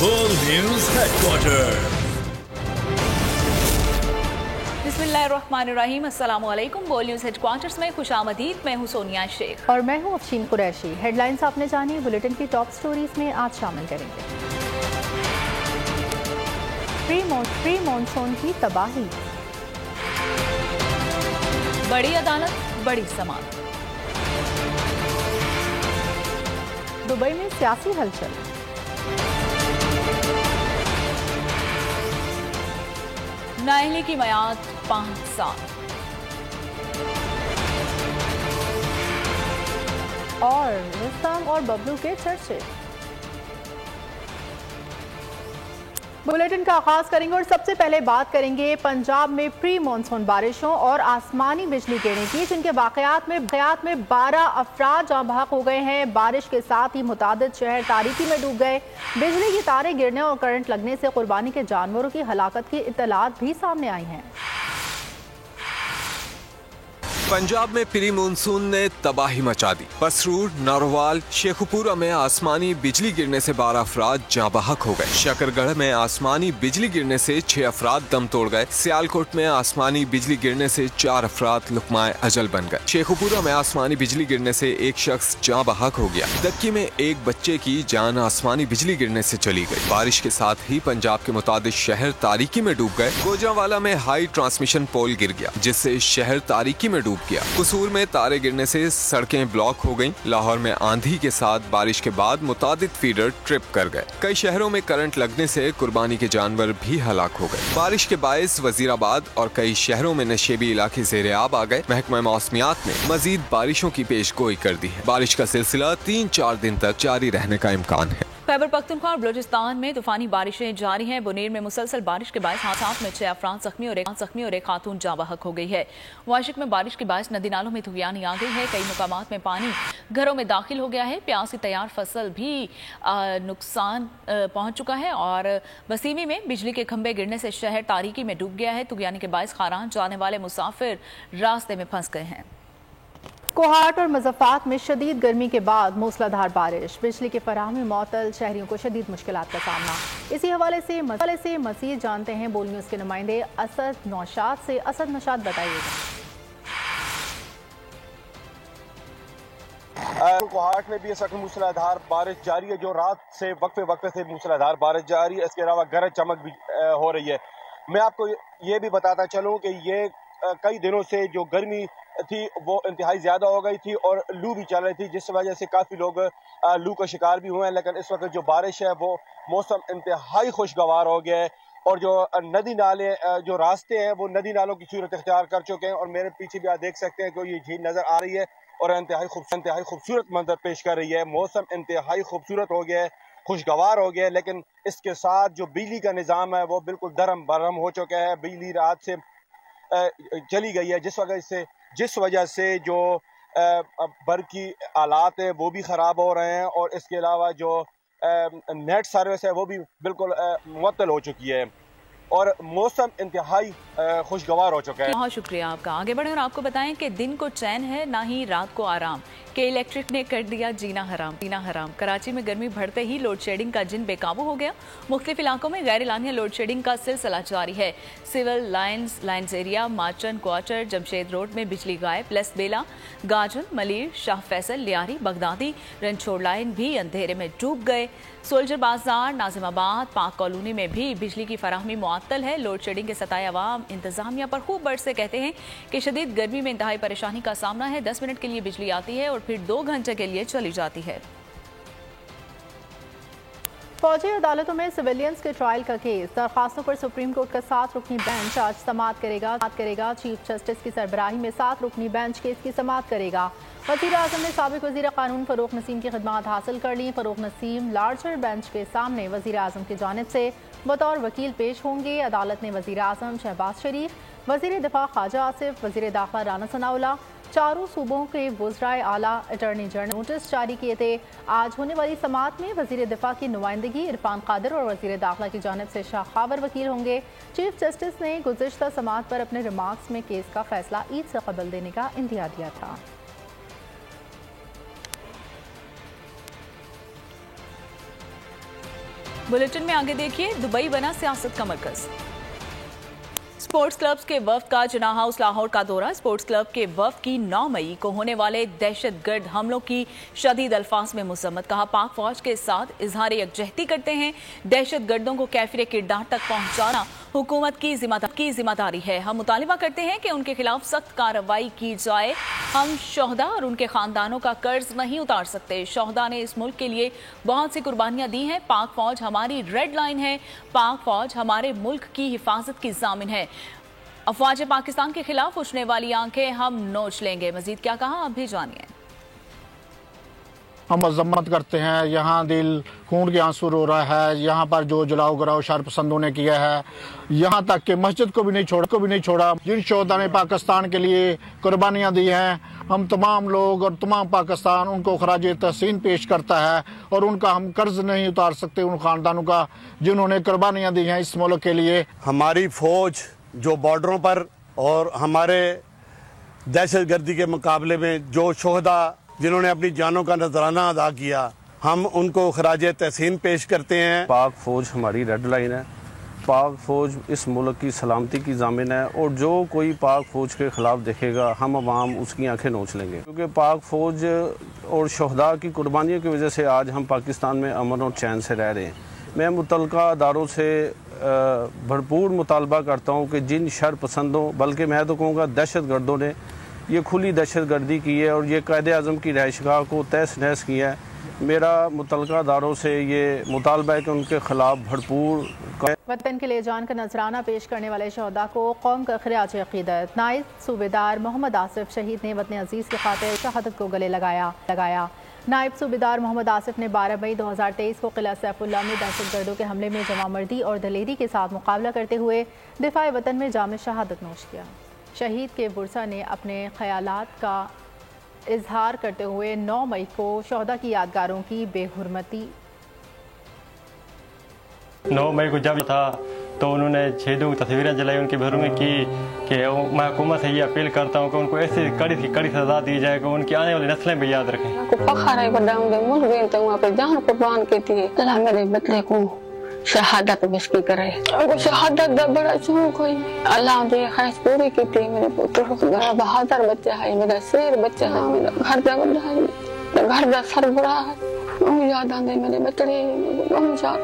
World News Headquarters। बिस्मिल्लाहिर्रहमानिर्रहीम, अस्सलाम वालेकुम। वर्ल्ड न्यूज़ हेडक्वार्टर्स में खुशामदीद। मैं हूं सोनिया शेख और मैं हूं अफशीन कुरैशी। हेडलाइंस आपने जानी, बुलेटिन की टॉप स्टोरीज में आज शामिल करेंगे। प्री मॉनसून की तबाही, बड़ी अदालत, बड़ी समाअत, दुबई में सियासी हलचल, नाअहली की मयाद 5 साल और रुस्तम और बबलू के चर्चे। बुलेटिन का आगाज करेंगे और सबसे पहले बात करेंगे पंजाब में प्री मॉनसून बारिशों और आसमानी बिजली गिरने की, जिनके वाकयात में 12 अफराद जाँ बहक हो गए हैं। बारिश के साथ ही मुतादिद शहर तारीकी में डूब गए। बिजली की तारें गिरने और करंट लगने से कुर्बानी के जानवरों की हलाकत की इत्तलात भी सामने आई हैं। पंजाब में प्री मानसून ने तबाही मचा दी। पसरूर, नारोवाल, शेखुपुरा में आसमानी बिजली गिरने से 12 अफराद जाँ बहक हो गए। शकरगढ़ में आसमानी बिजली गिरने से 6 अफराद दम तोड़ गए। सियालकोट में आसमानी बिजली गिरने से 4 अफराद लुकमाए अजल बन गए। शेखुपुरा में आसमानी बिजली गिरने से एक शख्स जाँ बहक हो गया। दक्की में एक बच्चे की जान आसमानी बिजली गिरने से चली गई। बारिश के साथ ही पंजाब के मुताबिक शहर तारीकी में डूब गए। गोजरावाला में हाई ट्रांसमिशन पोल गिर गया, जिससे शहर तारीकी में डूब गया। कसूर में तारे गिरने से सड़कें ब्लॉक हो गईं। लाहौर में आंधी के साथ बारिश के बाद मुतादिद फीडर ट्रिप कर गए। कई शहरों में करंट लगने से कुर्बानी के जानवर भी हलाक हो गए। बारिश के बायस वजीराबाद और कई शहरों में नशेबी इलाके ज़ेर-ए-आब आ गए। महकमा मौसमियात ने मजीद बारिशों की पेशगोई कर दी है। बारिश का सिलसिला 3-4 दिन तक जारी रहने का इम्कान है। खैबर पख्तूनख्वा और बलूचिस्तान में तूफानी बारिशें जारी हैं। बुनीर में मुसलसल बारिश के बायस हादसात में 6 अफराद जख्मी और एक खातून जाँ बहक हो गई है। वाशिक में बारिश के बायस नदी नालों में तूफानी आ गई है। कई मुकामात में पानी घरों में दाखिल हो गया है। प्याज की तैयार फसल भी नुकसान पहुंच चुका है और वसीमी में बिजली के खंभे गिरने से शहर तारीकी में डूब गया है। तूफानी के बायस खारान जाने वाले मुसाफिर रास्ते में फंस गए हैं। कोहाट और मुज़फ्फराबाद में शदीद गर्मी के बाद मूसलाधार बारिश, बिजली की फराहमी मअतल, शहरियों को शदीद मुश्किलात का सामना। इसी हवाले से मज़ीद जानते हैं बोल न्यूज़ के नुमाइंदे असद नौशाद से। असद नौशाद, बताइएगा। कोहाट में भी इस वक्त मूसलाधार बारिश जारी है, जो रात से वक्फे से मूसलाधार बारिश जारी है। इसके अलावा गरज चमक भी हो रही है। मैं आपको ये भी बताता चलूँ कि ये कई दिनों से जो गर्मी थी वो इंतहाई ज़्यादा हो गई थी और लू भी चल रही थी, जिस वजह से काफ़ी लोग लू का शिकार भी हुए हैं। लेकिन इस वक्त जो बारिश है वो मौसम इंतहाई खुशगवार हो गया है और जो नदी नाले जो रास्ते हैं वो नदी नालों की सूरत इख्तियार कर चुके हैं। और मेरे पीछे भी आप देख सकते हैं कि ये झील नज़र आ रही है और इंतहाई खूबसूरत मंजर पेश कर रही है। मौसम इंतहाई खूबसूरत हो गया है, खुशगवार हो गया है। लेकिन इसके साथ जो बिजली का निज़ाम है वो बिल्कुल दरम बरम हो चुका है। बिजली रात से चली गई है, जिस वजह से जो बरकी आलात है वो भी ख़राब हो रहे हैं और इसके अलावा जो नेट सर्विस है वो भी बिल्कुल मुअत्तल हो चुकी है और मौसम इंतहाई खुशगवार हो चुका है। बहुत शुक्रिया आपका। आगे बढ़े और आपको बताएं कि दिन को चैन है ना ही रात को आराम, के इलेक्ट्रिक ने कर दिया जीना हराम। कराची में गर्मी बढ़ते ही लोड शेडिंग का जिन बेकाबू हो गया। मुख्तलिफ इलाकों में गैर एलानिया लोड शेडिंग का सिलसिला जारी है। Civil Lines area, Martin quarter, Jamshed road में बिजली गायब। प्लस बेला, गाजन, मलिर, शाह फैसल, लियारी, बगदादी, रनछोड़ लाइन भी अंधेरे में डूब गए। सोल्जर बाजार, नाजिमाबाद, पाक कॉलोनी में भी बिजली की फराहमी मुअत्तल है। लोड शेडिंग के सताए अवाम इंतजामिया पर खूब बरस से कहते हैं कि शदीद गर्मी में इंतहाई परेशानी का सामना है। 10 मिनट के लिए बिजली आती है और फिर 2 घंटे के लिए चली जाती है। फौजी अदालतों में सिविलियंस के ट्रायल का केस, दरखास्तों पर सुप्रीम कोर्ट का 7 रुकनी बेंच आज समाअत करेगा। चीफ जस्टिस की सरबराही में 7 रुकनी बेंच केस की समाअत करेगा। वज़ीर आज़म ने साबिक़ वज़ीर क़ानून फ़रूख़ नसीम की खिदमात हासिल कर ली। फ़रूख़ नसीम लार्जर बेंच के सामने वज़ीर आज़म की जानिब से बतौर वकील पेश होंगे। अदालत ने वज़ीर आज़म शहबाज शरीफ, वज़ीर दिफ़ा ख्वाजा आसिफ, वज़ीर दाखिला राना सनाउल्लाह, चारों सूबों के वज़राए आला, अटॉर्नी जनरल नोटिस जारी किए थे। आज होने वाली समाअत में वज़ीर दिफ़ा की नुमाइंदगी इरफान कादिर और वज़ीर दाखिला की जानिब से शाह खावर वकील होंगे। चीफ जस्टिस ने गुज़िश्ता समाअत पर अपने रिमार्क्स में केस का फैसला ईद से कबल देने का इंदिया दिया था। बुलेटिन में आगे देखिए, दुबई बना सियासत का मरकज। स्पोर्ट्स क्लब्स के वफ्द का जिन्ना हाउस लाहौर का दौरा। स्पोर्ट्स क्लब के वफ्द की 9 मई को होने वाले दहशतगर्द हमलों की शदीद अल्फाज में मुज़म्मत। कहा, पाक फौज के साथ इजहार यकजहती करते हैं। दहशतगर्दों को कैफिर किरदार तक पहुंचाना हुकूमत की जिम्मेदारी है। हम मुतालिबा करते हैं कि उनके खिलाफ सख्त कार्रवाई की जाए। हम शोहदा और उनके खानदानों का कर्ज नहीं उतार सकते। शोहदा ने इस मुल्क के लिए बहुत सी कुर्बानियां दी हैं। पाक फौज हमारी रेड लाइन है। पाक फौज हमारे मुल्क की हिफाजत की जामिन है। अफवाज पाकिस्तान के खिलाफ उछने वाली आंखें हम नोच लेंगे। मजीद क्या कहा, अब भी जानिए। हम मजम्मत करते हैं, यहाँ दिल खून के आंसू रो रहा है। यहाँ पर जो जलाओ गिराओ शरपसंदों ने किया है, यहाँ तक कि मस्जिद को भी नहीं छोड़ा। जिन शोहदा ने पाकिस्तान के लिए कुर्बानियाँ दी हैं, हम तमाम लोग और तमाम पाकिस्तान उनको खराज तहसीन पेश करता है और उनका हम कर्ज नहीं उतार सकते उन खानदानों का जिन्होंने कुर्बानियाँ दी हैं इस मुल्क के लिए। हमारी फौज जो बॉर्डरों पर और हमारे दहशतगर्दी के मुकाबले में जो शोहदा जिन्होंने अपनी जानों का नजराना अदा किया, हम उनको खराज तहसीन पेश करते हैं। पाक फौज हमारी रेड लाइन है। पाक फौज इस मुल्क की सलामती की जामिन है और जो कोई पाक फौज के खिलाफ देखेगा, हम अवाम उसकी आंखें नोच लेंगे। क्योंकि पाक फौज और शोहदा की कुर्बानियों की वजह से आज हम पाकिस्तान में अमन और चैन से रह रहे हैं। मैं मुतल्लिका अदारों से भरपूर मुतालबा करता हूँ कि जिन शर पसंदों, बल्कि मैं तो कहूँगा दहशतगर्दों ने ये खुली दहशतगर्दी की है और ये कायदे आज़म की रहायशगाह को तहस नहस किया है, मेरा मुतल्लिका अदारों से ये मुतालबा है कि उनके खिलाफ भरपूर वतन के लिए जान का नजराना पेश करने वाले शोहदा को कौम का खिराज अक़ीदत। नायब सूबेदार मोहम्मद आसिफ शहीद ने वतन अजीज़ के खातिर शहादत को गले लगाया। नायब सूबेदार मोहम्मद आसिफ ने 12 मई 2023 को किला सैफुल्लाह में दहशतगर्दों के हमले में जमामर्दी और दलेरी के साथ मुकाबला करते हुए दिफाए वतन में जाम शहादत नोश किया। शहीद के बुरसा ने अपने ख्यालात का इजहार करते हुए 9 मई को शोहदा की यादगारों की बेहुरमती 9 मई को जब था तो उन्होंने शहीदों की तस्वीरें जलाई, उनकी बेहुरमती की कि मैं हुकूमत से ये अपील करता हूँ कि उनको ऐसी कड़ी सजा दी जाए कि उनकी आने वाली नस्लें भी याद रखें। कुर्बान की थी, मेरे बदले को शहादत बसकी करे, शहादत का बड़ा शौक है। अल्लाह ने ख्वाहिश पूरी की थी। मेरे पुत्र बड़ा बहादुर बच्चा है, मेरा शेर बच्चा है, मेरा घर का बड़ा है, घर का सरबराह है। याद आते मेरे बच्चे, बहुत याद।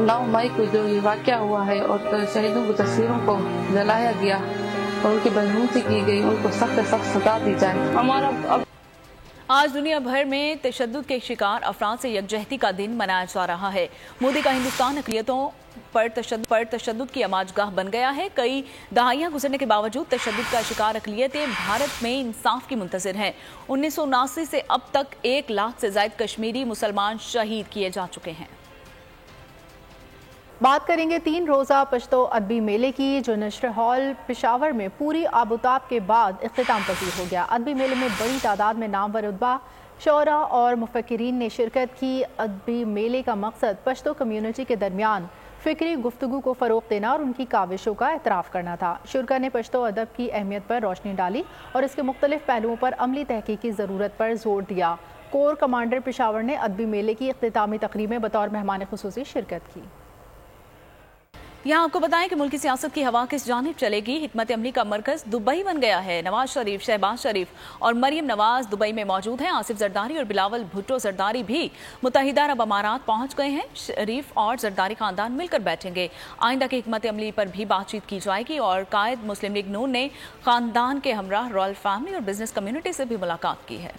9 मई को जो ये वाक़या हुआ है और शहीदों की तस्वीरों को जलाया गया और उनकी बदहूसी की गई, उनको सख्त सजा दी जाए। हमारा आज दुनिया भर में तशद्दुद के शिकार अफराद से यकजहती का दिन मनाया जा रहा है। मोदी का हिंदुस्तान अक़लियतों पर तशद्दुद की अमाजगाह बन गया है। कई दहाइयां गुजरने के बावजूद तशद्दुद का शिकार अक़लियतें भारत में इंसाफ की मुंतज़िर हैं। 1979 से अब तक 1 लाख से ज़ायद कश्मीरी मुसलमान शहीद किए जा चुके हैं। बात करेंगे 3 रोज़ा पश्तो अदबी मेले की, जो नशर हॉल पेशावर में पूरी आबोताब के बाद इख्तिताम पजीर हो गया। अदबी मेले में बड़ी तादाद में नामवर रुतबा शोरा और मुफक्किरीन ने शिरकत की। अदबी मेले का मकसद पश्तो कम्यूनिटी के दरमियान फ़िक्री गुफ्तगू को फ़रोग़ देना और उनकी काविशों का एतराफ़ करना था। शुरका ने पश्तो अदब की अहमियत पर रोशनी डाली और इसके मुख्तलिफ पहलुओं पर अमली तहकीक की ज़रूरत पर जोर दिया। कोर कमांडर पेशावर ने अदबी मेले की इख्तितामी तकरीब में बतौर मेहमान खुसूसी शिरकत की। यहाँ आपको बताएं कि मुल्की सियासत की हवा किस जानिब चलेगी। हिकमत अमली का मरकज दुबई बन गया है। नवाज शरीफ, शहबाज शरीफ और मरियम नवाज दुबई में मौजूद हैं। आसिफ जरदारी और बिलावल भुट्टो जरदारी भी मुत्तहिदा अरब अमारात पहुंच गए हैं। शरीफ और जरदारी खानदान मिलकर बैठेंगे। आइंदा की हिकमत अमली पर भी बातचीत की जाएगी और कायद मुस्लिम लीग नून ने खानदान के हमराह रॉयल फैमिली और बिजनेस कम्युनिटी से भी मुलाकात की है।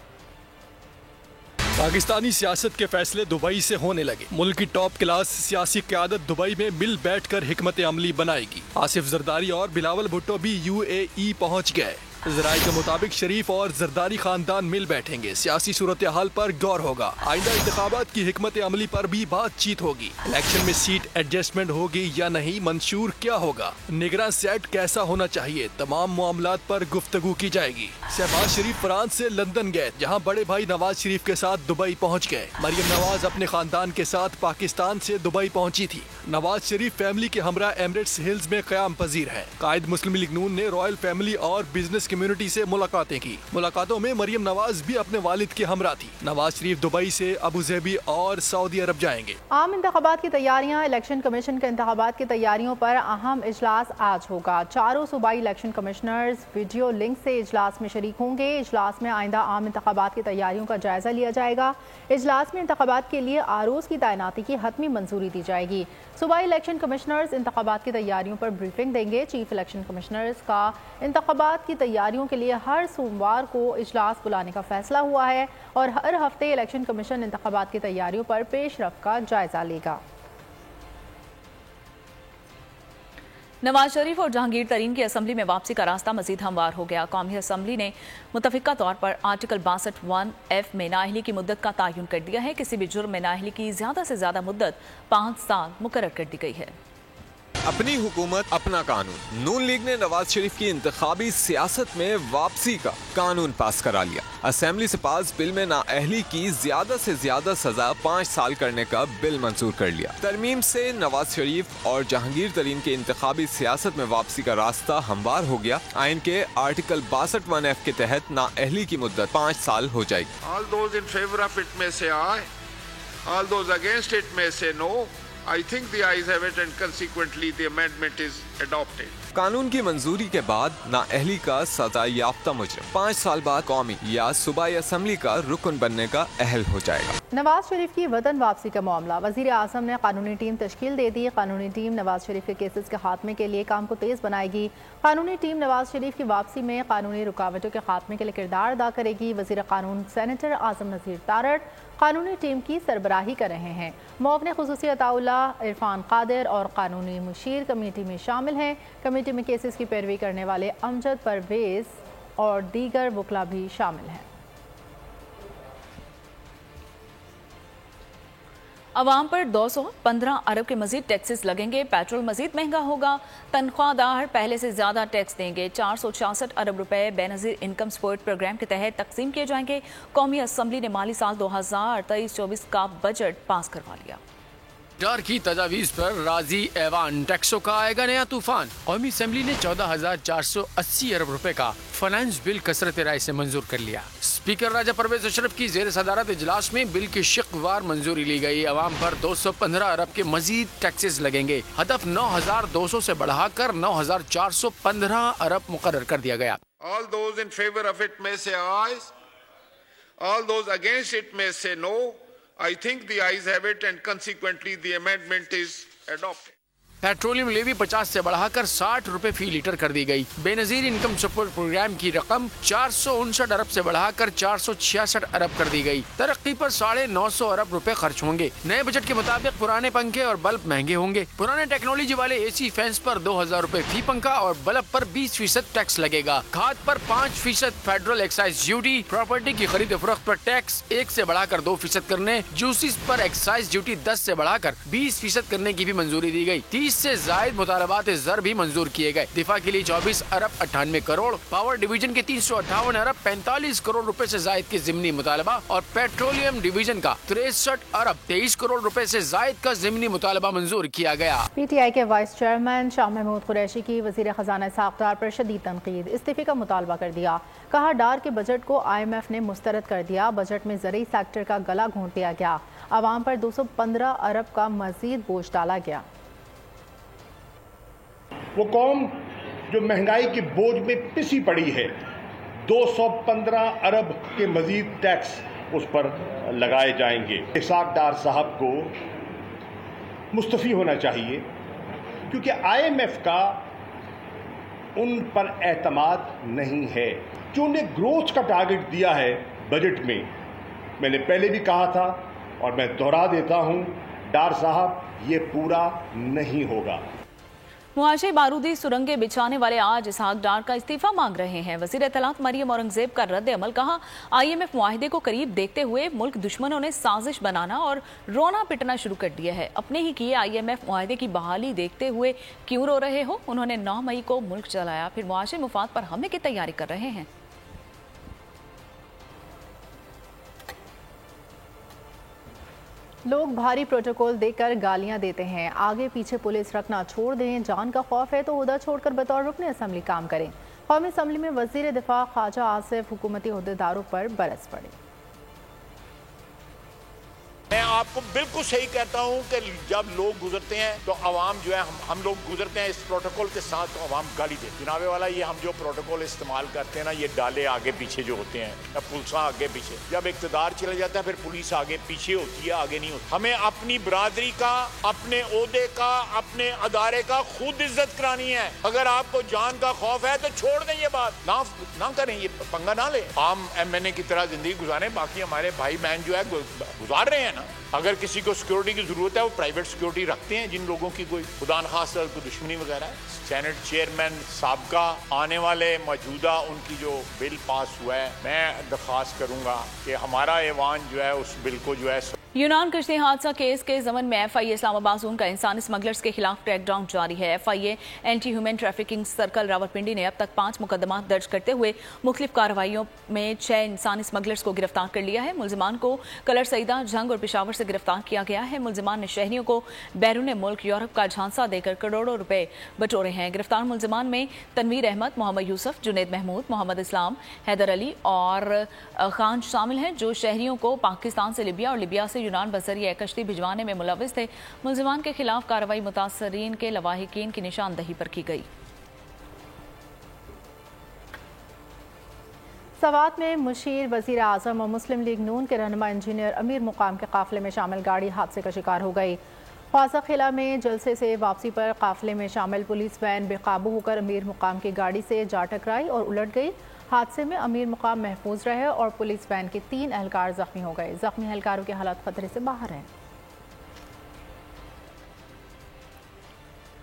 पाकिस्तानी सियासत के फैसले दुबई से होने लगे। मुल्क की टॉप क्लास सियासी क़यादत दुबई में मिल बैठकर हिकमत अमली बनाएगी। आसिफ जरदारी और बिलावल भुट्टो भी UAE पहुंच गए। ज़राए के मुताबिक शरीफ और जरदारी खानदान मिल बैठेंगे। सियासी सूरत हाल पर गौर होगा। आइंदा इंतखाबात की हिकमत अमली पर भी बातचीत होगी। इलेक्शन में सीट एडजस्टमेंट होगी या नहीं, मंशूर क्या होगा, निगरान सेट कैसा होना चाहिए, तमाम मामलात पर गुफ्तगू की जाएगी। शहबाज शरीफ फ्रांस से लंदन गए, जहाँ बड़े भाई नवाज शरीफ के साथ दुबई पहुँच गए। मरियम नवाज अपने खानदान के साथ पाकिस्तान से दुबई पहुँची थी। नवाज शरीफ फैमिली के हमरा एमिरेट्स हिल्स में क़याम पजीर है। कायद मुस्लिम लीग नून ने रॉयल फैमिली और बिजनेस बिजनेस कम्युनिटी से मुलाकातें की। मुलाकातों में मरियम नवाज भी अपने वालिद के हमरा थी। नवाज शरीफ दुबई से अबू धाबी और सऊदी अरब जाएंगे। आम इंतखाबात की तैयारियां। इलेक्शन कमीशन के इंतखाबात की तैयारियों पर अहम इजलास आज होगा। चारों सूबाई इलेक्शन कमिश्नर्स वीडियो लिंक से इजलास में शरीक होंगे। इजलास में आइंदा आम इंतखाबात की तैयारियों का जायजा लिया जाएगा। इजलास में इंतखाबात के लिए आरोज की तैनाती की हतमी मंजूरी दी जाएगी। सूबाई इलेक्शन कमिश्नर्स इंतखाबात की तैयारियों पर ब्रीफिंग देंगे। चीफ इलेक्शन कमिश्नर्स का इंतखाबात की तैयारियों के लिए हर सोमवार को इजलास बुलाने का फैसला हुआ है और हर हफ्ते इलेक्शन कमीशन इंतखाबात की तैयारियों पर पेशरफ्त का जायजा लेगा। नवाज शरीफ और जहांगीर तरीन की असम्बली में वापसी का रास्ता मजीद हमवार हो गया। कौमी असम्बली ने मुतफिका तौर पर आर्टिकल 62(1)(f) में नाअहली की मुद्दत का तयन कर दिया है। किसी भी जुर्म में नाअहली की ज्यादा से ज्यादा मुद्दत 5 साल मुकर्रर कर दी गई है। अपनी हुकूमत अपना कानून। नून लीग ने नवाज शरीफ की इंतखाबी सियासत में वापसी का कानून पास करा लिया। असेंबली से पास बिल में नाअहली की ज्यादा से ज्यादा सजा 5 साल करने का बिल मंजूर कर लिया। तरमीम से नवाज शरीफ और जहांगीर तरीन के इंतखाबी सियासत में वापसी का रास्ता हमवार हो गया। आइन के आर्टिकल 62(1)(f) के तहत नाअहली की मुद्दत 5 साल हो जाएगी। All those in favor of it may say aye. All those against it may say no. I think the ayes have it and consequently the amendment is adopted. कानून की मंजूरी के बाद नाअहली का सजा याफ्ता मुजरिम 5 साल बाद कौमी या सूबाई असम्बली का रुकन बनने का अहल हो जाएगा। नवाज शरीफ की वतन वापसी का मामला। वजीर आजम ने कानूनी टीम तश्कील दे दी। कानूनी टीम नवाज शरीफ के केसेस के खात्मे के लिए काम को तेज बनाएगी। कानूनी टीम नवाज शरीफ की वापसी में कानूनी रुकावटों के खात्मे के लिए किरदार अदा करेगी। वजीर कानून सेनेटर आजम नज़ीर तारड़ कानूनी टीम की सरबराही कर रहे हैं। मुअव्विन खुसूसी अताउल्लाह, इरफान कादिर और कानूनी मुशीर कमेटी में शामिल हैं। कमेटी में केसेस की पैरवी करने वाले अमजद, परवेज और दीगर वकला भी शामिल हैं। अवाम पर 215 अरब के मजीद टैक्सेस लगेंगे। पेट्रोल मजीद महंगा होगा। तनख्वाहदार पहले से ज्यादा टैक्स देंगे। 466 अरब रुपए बेनजीर इनकम सपोर्ट प्रोग्राम के तहत तकसीम किए जाएंगे। कौमी असम्बली ने माली साल 2023-24 का बजट पास करवा लिया। डर की तजावीज पर राजी ऐवान, टैक्सों का आएगा नया तूफान। कौमी असम्बली ने 14,480 अरब रुपए का फाइनेंस बिल कसरत राय से मंजूर कर लिया। स्पीकर राजा परवेज अशरफ की जेर सदारत इजलास में बिल की शिकवार मंजूरी ली गई। अवाम पर 215 अरब के मजीद टैक्सेस लगेंगे। हदफ 9,200 से बढ़ाकर 9,415 अरब मुकर्रर कर दिया गया। All those in favor of it may say aye. All those against it may say no. I think the ayes have it and consequently the amendment is adopted. Petroleum levy 50 से बढ़ाकर 60 रुपए फी लीटर कर दी गई। Benazir income support programme की रकम 459 अरब से बढ़ाकर 466 अरब कर दी गई। तरक्की पर 950 अरब रुपए खर्च होंगे। नए बजट के मुताबिक पुराने पंखे और बल्ब महंगे होंगे। पुराने टेक्नोलॉजी वाले एसी फैंस पर 2000 रुपए फी पंखा और बल्ब पर 20% टैक्स लगेगा। खाद पर 5% फेडरल एक्साइज ड्यूटी। प्रॉपर्टी की खरीद फरोख्त पर टैक्स 1 से बढ़ाकर 2% करने। जूसिस पर एक्साइज ड्यूटी 10 से बढ़ाकर 20% करने की भी मंजूरी दी गई। 30 से जायद मुतालबात ज़र भी मंजूर किए गए। दिफा के लिए 24 अरब 98 करोड़, पावर डिवीजन के 358 अरब 45 करोड़ रुपए से जायद के ज़िमनी मुतालबा और पेट्रोलियम डिवीजन का 63 अरब 23 करोड़ रुपए से जायद का ज़िमनी मुतालबा मंजूर किया गया। PTI के वाइस चेयरमैन शाह महमूद कुरैशी की वज़ीर ख़जाना इसहाक़ डार पर शदीद तनकीद। इस्तीफ़े का मुतालबा कर दिया। कहा डार के बजट को IMF ने मुस्तरद कर दिया। बजट में ज़रूरी सेक्टर का गला घोंट दिया गया। आवाम पर 215 अरब का मज़ीद बोझ डाला गया। वो कौम जो महंगाई के बोझ में पिसी पड़ी है, 215 अरब के मजीद टैक्स उस पर लगाए जाएंगे। इसहाक़ डार साहब को मुस्तफ़ी होना चाहिए क्योंकि IMF का उन पर एतमाद नहीं है। जो उन्हें ग्रोथ का टारगेट दिया है बजट में, मैंने पहले भी कहा था और मैं दोहरा देता हूं, डार साहब ये पूरा नहीं होगा। मुआशी बारूदी सुरंगे बिछाने वाले आज इसहाक़ डार का इस्तीफा मांग रहे हैं। वज़ीर इत्तलात मरियम औरंगज़ेब का रद्द अमल। कहा IMF मुआहिदे को करीब देखते हुए मुल्क दुश्मनों ने साजिश बनाना और रोना पिटना शुरू कर दिया है। अपने ही किए IMF मुआहिदे की बहाली देखते हुए क्यों रो रहे हो? उन्होंने 9 मई को मुल्क चलाया, फिर मुआशी मुफाद पर हमले की तैयारी कर रहे हैं। लोग भारी प्रोटोकॉल देकर गालियां देते हैं। आगे पीछे पुलिस रखना छोड़ दें। जान का खौफ है तो उहदा छोड़कर बतौर रुकने असेंबली काम करें। कौमी असम्बली में वज़ीर दिफा ख्वाजा आसिफ हुकूमती ओहदेदारों पर बरस पड़े। मैं आपको बिल्कुल सही कहता हूं कि जब लोग गुजरते हैं तो आवाम जो है हम लोग गुजरते हैं इस प्रोटोकॉल के साथ तो आवाम गाली देती है। जनाबे वाला ये हम जो प्रोटोकॉल इस्तेमाल करते हैं ना, ये डाले आगे पीछे जो होते हैं या पुलिस आगे पीछे, जब इक़्तिदार चला जाता है फिर पुलिस आगे पीछे होती है, आगे नहीं होती। हमें अपनी बरादरी का, अपने ओहदे का, अपने अदारे का खुद इज्जत करानी है। अगर आपको जान का खौफ है तो छोड़ दें ये बात, ना करें, ये पंगा ना ले। आम MNA की तरह जिंदगी गुजारें, बाकी हमारे भाई बहन जो है गुजार रहे हैं ना। अगर किसी को सिक्योरिटी की जरूरत है वो प्राइवेट सिक्योरिटी रखते हैं, जिन लोगों की कोई खुदा न खास्ता कोई दुश्मनी वगैरह है। सेनेट चेयरमैन साबका, आने वाले मौजूदा, उनकी जो बिल पास हुआ है, मैं दरख्वास्त करूंगा कि हमारा ऐवान जो है उस बिल को जो है। यूनान कश्ती हादसा केस के जमन में FIA इस्लामाबाद जोन का इंसानी स्मगलर्स के खिलाफ क्रैकडाउन जारी है। FIA anti human trafficking circle Rawalpindi ने अब तक 5 मुकदमा दर्ज करते हुए मुख्तलिफ कार्रवाइयों में 6 इंसानी स्मगलर्स को गिरफ्तार कर लिया है। मुलजिमान को कलर सईदा, झंग और पेशावर से गिरफ्तार किया गया है। मुलजिमान ने शहरियों को बैरून मुल्क यूरोप का झांसा देकर करोड़ों रुपए बटोरे हैं। गिरफ्तार मुलजिमान में तनवीर अहमद, मोहम्मद यूसुफ, जुनेद महमूद, मोहम्मद इस्लाम, हैदर अली और खान शामिल हैं, जो शहरियों को पाकिस्तान से लिबिया और लिबिया से यूनान बजरिए कश्ती भिजवाने में मुलविस थे। मुलजिमान के खिलाफ कार्रवाई मुतासरीन के लवाहिकीन की निशानदही पर की गई। सवात में मुशीर, वज़ीर आज़म और मुस्लिम लीग नून के रहनुमा इंजीनियर अमीर मुकाम के काफिले में शामिल गाड़ी हादसे का शिकार हो गई। ख्वाजा खिला में जलसे से वापसी पर काफिले में शामिल पुलिस वैन बेकाबू होकर अमीर मुकाम की गाड़ी से जा टकराई और उलट गई। हादसे में अमीर मुकाम महफूज रहे और पुलिस वैन के 3 एहलकार जख्मी हो गए। जख्मी एहलकारों की हालत खतरे से बाहर है।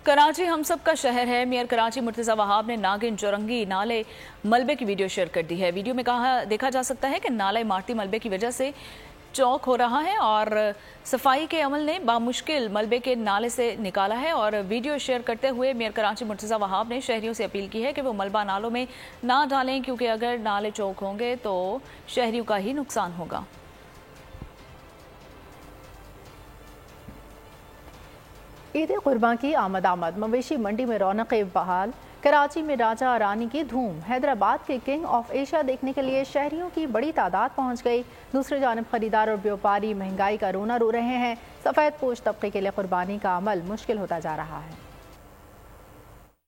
कराची हम सब का शहर है। मेयर कराची मुर्तज़ा वहाब ने नागिन जोरंगी नाले मलबे की वीडियो शेयर कर दी है। वीडियो में देखा जा सकता है कि नाला इमारती मलबे की वजह से चौक हो रहा है और सफाई के अमल ने बामुश्किल मलबे के नाले से निकाला है। और वीडियो शेयर करते हुए मेयर कराची मुर्तज़ा वहाब ने शहरियों से अपील की है कि वो मलबा नालों में ना डालें, क्योंकि अगर नाले चौक होंगे तो शहरियों का ही नुकसान होगा। ईद कुर्बान की आमद मवेशी मंडी में रौनक बहाल। कराची में राजा रानी की धूम। हैदराबाद के किंग ऑफ एशिया देखने के लिए शहरियों की बड़ी तादाद पहुंच गई। दूसरी जानब खरीदार और व्यापारी महंगाई का रोना रो रहे हैं। सफ़ेद पोश तबके के लिए कुर्बानी का अमल मुश्किल होता जा रहा है।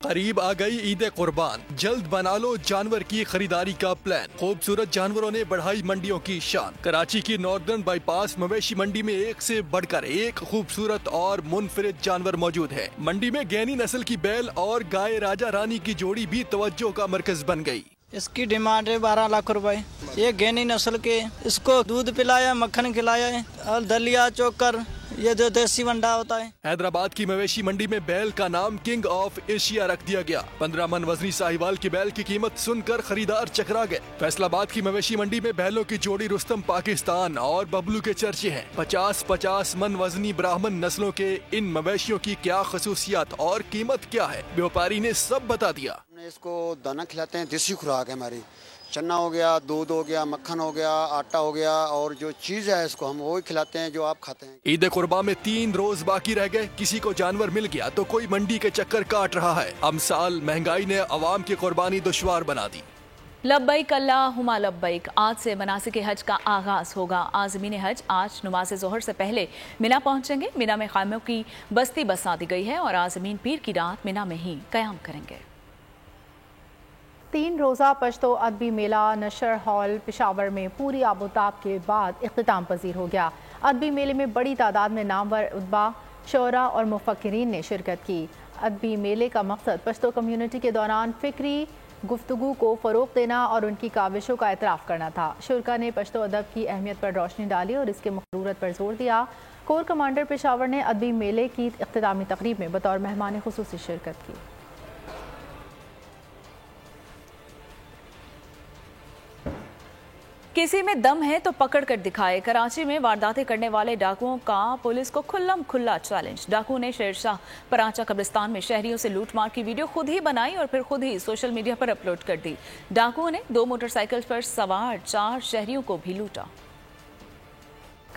करीब आ गई ईद कुर्बान, जल्द बना लो जानवर की खरीदारी का प्लान। खूबसूरत जानवरों ने बढ़ाई मंडियों की शान। कराची की नॉर्दर्न बाईपास मवेशी मंडी में एक से बढ़कर एक खूबसूरत और मुनफरिद जानवर मौजूद है। मंडी में गैनी नस्ल की बैल और गाय राजा रानी की जोड़ी भी तवज्जो का मरकज बन गई। इसकी डिमांड है 12 लाख रुपए। ये गैनी नस्ल के, इसको दूध पिलाया, मक्खन खिलाया और दलिया चोकर, ये जो देसी वंडा होता है। हैदराबाद की मवेशी मंडी में बैल का नाम किंग ऑफ एशिया रख दिया गया। 15 मन वजनी साहिवाल की बैल की कीमत सुनकर खरीदार चकरा गए। फैसलाबाद की मवेशी मंडी में बैलों की जोड़ी रुस्तम पाकिस्तान और बबलू के चर्चे हैं। 50-50 मन वजनी ब्राह्मण नस्लों के इन मवेशियों की क्या खसूसियात और कीमत क्या है, व्यापारी ने सब बता दिया। इसको दाना खिलाते हैं, देसी खुराक है हमारी। चना हो गया, दूध हो गया, मक्खन हो गया, आटा हो गया, और जो चीज़ है इसको हम वही खिलाते हैं जो आप खाते हैं। ईद कुर्बान में 3 रोज बाकी रह गए। किसी को जानवर मिल गया तो कोई मंडी के चक्कर काट रहा है। अमसाल महंगाई ने अवाम की कुर्बानी दुश्वार बना दी। लब्बैक अल्लाहुम्मा लब्बैक। आज से मनासिक हज का आगाज होगा। आज़मीन हज आज नमाज ज़ोहर से पहले मिना पहुंचेंगे। मिना में ख़ैमों की बस्ती बसा दी गई है और आज़मीन पीर की रात मिना में ही क़याम करेंगे। 3 रोज़ा पश्तो अदबी मेला नशर हॉल पेशावर में पूरी आबोताब के बाद इख्तिताम पजीर हो गया। अदबी मेले में बड़ी तादाद में नामवर उद्बा, शोरा और मुफक्किरीन ने शिरकत की। अदबी मेले का मकसद पश्तो कम्यूनिटी के दौरान फ़िक्री गुफ्तगू को फ़रोग़ देना और उनकी काविशों का एतराफ़ करना था। शुरका ने पश्तो अदब की अहमियत पर रोशनी डाली और इसके ज़रूरत पर जोर दिया। कोर कमांडर पेशावर ने अदबी मेले की इख्तितामी तकरीब में बतौर मेहमान खुसूसी शिरकत की। किसी में दम है तो पकड़ कर दिखाए। कराची में वारदातें करने वाले डाकुओं का पुलिस को खुल्लम खुल्ला चैलेंज। डाकू ने शेरशाह परांचा कब्रिस्तान में शहरियों से लूटमार की वीडियो खुद ही बनाई और फिर खुद ही सोशल मीडिया पर अपलोड कर दी। डाकुओं ने 2 मोटरसाइकिल पर सवार 4 शहरियों को भी लूटा।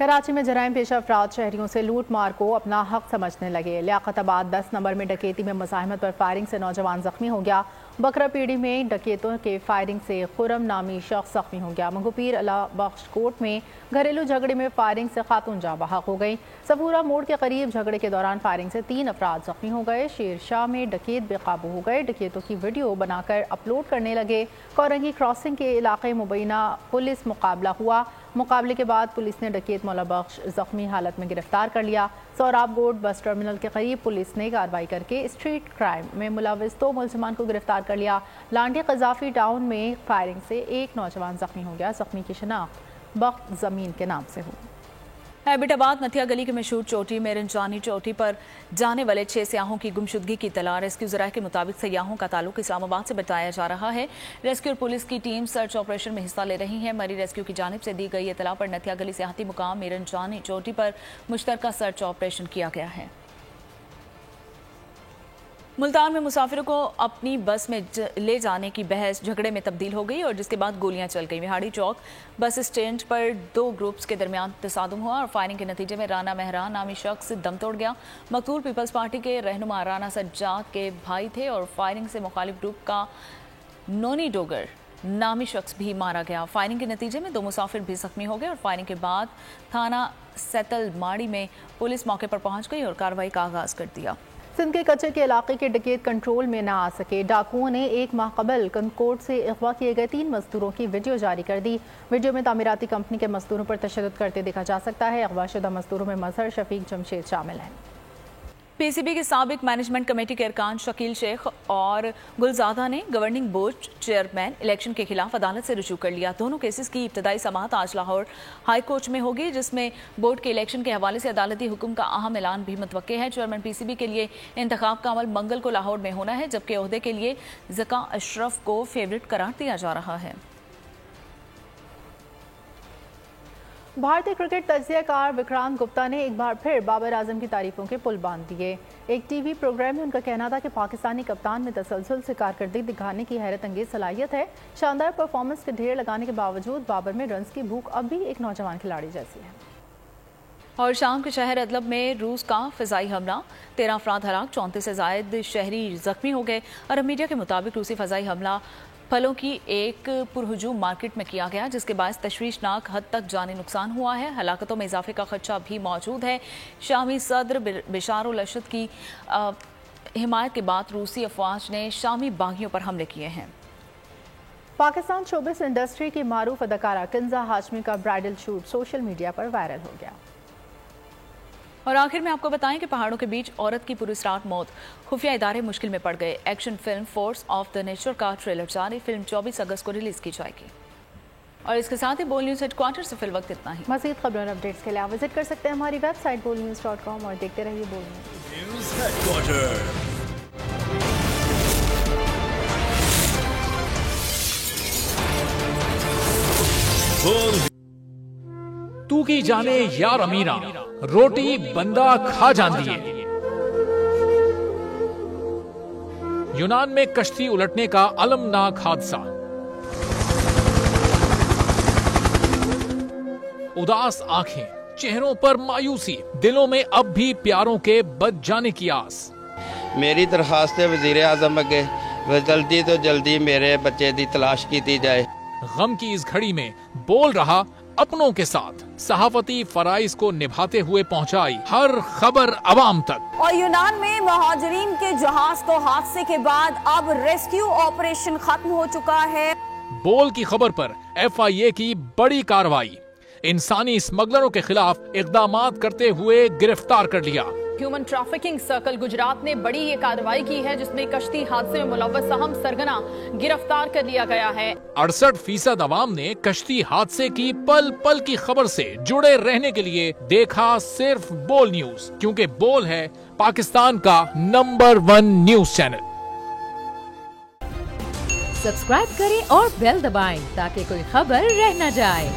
कराची में जराइम पेशा अफराद शहरियों से लूट मार को अपना हक समझने लगे। लियाकताबाद 10 नंबर में डकैती में मुज़ाहमत पर फायरिंग से नौजवान जख्मी हो गया। बकरा पीढ़ी में डकैतों के फायरिंग से खुरम नामी शख्स जख्मी हो गया। मंगूपीर अला बख्श कोट में घरेलू झगड़े में फायरिंग से खातून जाँ बहक हो गई। सफूरा मोड़ के करीब झगड़े के दौरान फायरिंग से 3 अफराद जख्मी हो गए। शेरशाह में डकैत बेकाबू हो गए। डकैतों की वीडियो बनाकर अपलोड करने लगे। कोरंगी क्रॉसिंग के इलाके मुबैना पुलिस मुकाबला हुआ। मुकाबले के बाद पुलिस ने डकैत मौला बख्श जख्मी हालत में गिरफ्तार कर लिया। सोराब गोड बस टर्मिनल के करीब पुलिस ने कार्रवाई करके स्ट्रीट क्राइम में मुलविस 2 मुलजमान को गिरफ्तार कर लिया। लांडी कजाफी टाउन में फायरिंग से 1 नौजवान जख्मी हो गया। जख्मी की शनाख्त बख्त जमीन के नाम से हुई। हैबिटाबाद नथिया गली के मशहूर चोटी में रंजानी चोटी पर जाने वाले 6 सयाहों की गुमशुदगी की इत्तला। रेस्क्यू ज़राए के मुताबिक सयाहों का ताल्लुक इस्लामाबाद से बताया जा रहा है। रेस्क्यू और पुलिस की टीम सर्च ऑपरेशन में हिस्सा ले रही है। मरी रेस्क्यू की जानिब से दी गई इत्तला पर नथिया गली सियाहती मुकाम में रंजानी चोटी पर मुश्तरका सर्च ऑपरेशन किया गया है। मुल्तान में मुसाफिरों को अपनी बस में ले जाने की बहस झगड़े में तब्दील हो गई और जिसके बाद गोलियां चल गई। विहाड़ी चौक बस स्टैंड पर 2 ग्रुप्स के दरमियान तसादुम हुआ और फायरिंग के नतीजे में राना मेहरान नामी शख्स दम तोड़ गया। मकतूल पीपल्स पार्टी के रहनुमा राना सज्जाद के भाई थे और फायरिंग से मुखालिफ ग्रुप का नोनी डोगर नामी शख्स भी मारा गया। फायरिंग के नतीजे में 2 मुसाफिर भी जख्मी हो गए और फायरिंग के बाद थाना सैतल माड़ी में पुलिस मौके पर पहुंच गई और कार्रवाई का आगाज कर दिया। सिंध के कच्चे के इलाके के डकैत कंट्रोल में न आ सके। डाकुओं ने 1 माह कबल कनकोट से अगवा किए गए 3 मजदूरों की वीडियो जारी कर दी। वीडियो में तामीराती कंपनी के मजदूरों पर तशद्दुद करते देखा जा सकता है। अगवाशुदा मजदूरों में मजहर शफीक जमशेद शामिल हैं। पीसीबी के साबिक मैनेजमेंट कमेटी के अरकान शकील शेख और गुलजादा ने गवर्निंग बोर्ड चेयरमैन इलेक्शन के खिलाफ अदालत से रुजू कर लिया। दोनों केसेस की इब्तदाई समाअत आज लाहौर हाई कोर्ट में होगी, जिसमें बोर्ड के इलेक्शन के हवाले से अदालती हुक्म का अहम ऐलान भी मुतवक्के है। चेयरमैन पीसीबी के लिए इंतखाब का अमल मंगल को लाहौर में होना है, जबकि ओहदे के लिए ज़का अशरफ को फेवरेट करार दिया जा रहा है। भारतीय क्रिकेट तज्जियाकार विक्रांत गुप्ता ने एक बार फिर बाबर आजम की तारीफों के पुल बांध दिए। एक टीवी प्रोग्राम में उनका कहना था कि पाकिस्तानी कप्तान में तसलसल से कारकर्दगी दिखाने की हैरत अंगेज सलाहियत है। शानदार परफॉर्मेंस के ढेर लगाने के बावजूद बाबर में रन्स की भूख अब भी एक नौजवान खिलाड़ी जैसी है। और शाम के शहर अदलब में रूस का फिजाई हमला, 13 अफराद हलाक, 34 से जायद शहरी जख्मी हो गए। अरब मीडिया के मुताबिक रूसी फिजाई हमला फलों की एक पुरहुजूम मार्केट में किया गया, जिसके बाद तशवीशनाक हद तक जानी नुकसान हुआ है। हलाकतों में इजाफे का खदशा भी मौजूद है। शामी सदर बिशार उल असद की हिमायत के बाद रूसी अफवाज ने शामी बागियों पर हमले किए हैं। पाकिस्तान शोबिस इंडस्ट्री की मारूफ अदाकारा किंजा हाशमी का ब्राइडल शूट सोशल मीडिया पर वायरल हो गया। और आखिर में आपको बताएं कि पहाड़ों के बीच औरत की पुरस्रार मौत, खुफिया इदारे मुश्किल में पड़ गए। Action film force of the nature का ट्रेलर जारी। फिल्म 24 अगस्त को रिलीज की जाएगी। और इसके साथ ही बोल न्यूज हेडक्वार्टर से फिल वक्त इतना ही। मज़ीद खबरों और अपडेट्स के लिए आप विजिट कर सकते हैं हमारी वेबसाइट bolnews.com और देखते रहिए बोल न्यूज हेडक्वार्टर। तू की जाने यार अमीरा, रोटी बंदा खा जाती है। यूनान में कश्ती उलटने का अलमनाक हादसा, उदास आंखें, चेहरों पर मायूसी, दिलों में अब भी प्यारों के बच जाने की आस। मेरी दरखास्त है वजीर आजम अगे, जल्दी तो जल्दी मेरे बच्चे की तलाश की जाए। गम की इस घड़ी में बोल रहा अपनों के साथ सहाफती फराइज को निभाते हुए पहुंचाई हर खबर अवाम तक। और यूनान में महाजरीन के जहाज को हादसे के बाद अब रेस्क्यू ऑपरेशन खत्म हो चुका है। बोल की खबर पर FIA की बड़ी कार्रवाई, इंसानी स्मगलरों के खिलाफ इकदामात करते हुए गिरफ्तार कर लिया। ह्यूमन ट्रैफिकिंग सर्कल गुजरात ने बड़ी ये कार्रवाई की है, जिसमें कश्ती हादसे में मुलव्वस अहम सरगना गिरफ्तार कर लिया गया है। 68% अवाम ने कश्ती हादसे की पल पल की खबर से जुड़े रहने के लिए देखा सिर्फ बोल न्यूज, क्योंकि बोल है पाकिस्तान का नंबर 1 न्यूज चैनल। सब्सक्राइब करें और बेल दबाएं ताकि कोई खबर रह न जाए।